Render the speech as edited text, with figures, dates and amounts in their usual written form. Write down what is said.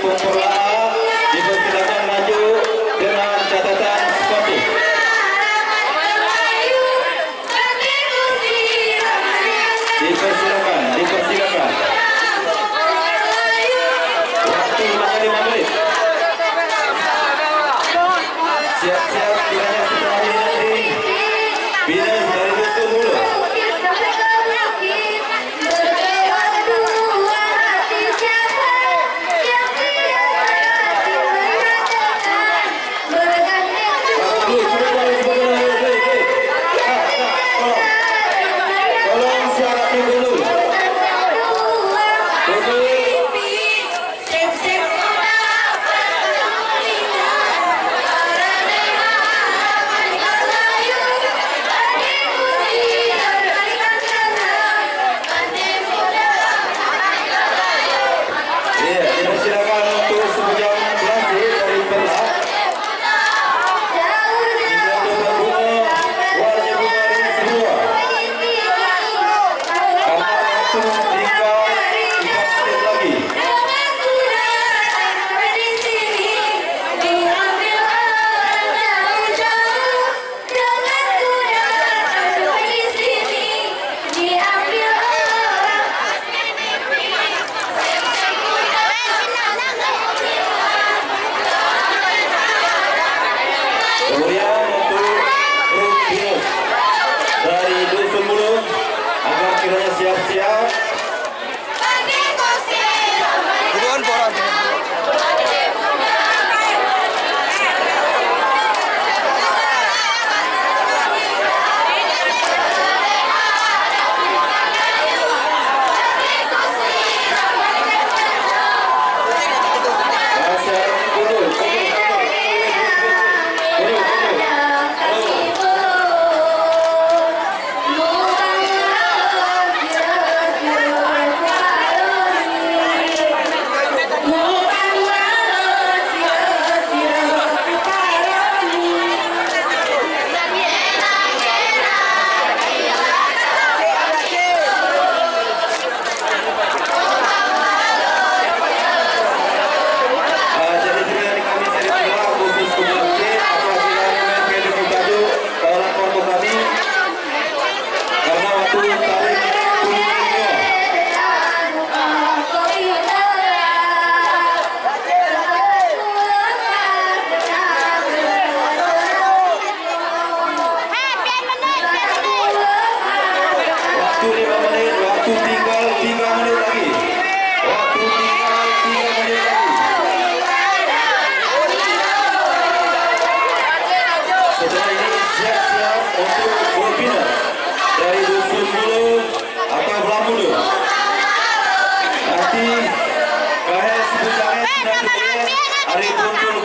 Kompor A dipersilakan maju dengan catatan seperti dipersilakan waktu 5 menit siap-siap kiranya setelah ini nanti binas dari dusun dulu. Kemudian untuk truk binus dari dusun Mulung agar kiranya siap-siap. Setelah ini siap-siap untuk berpindah dari dusun Mulung atau Belamulu. Nanti KS Bujanget dan kemudian Ari Kuntul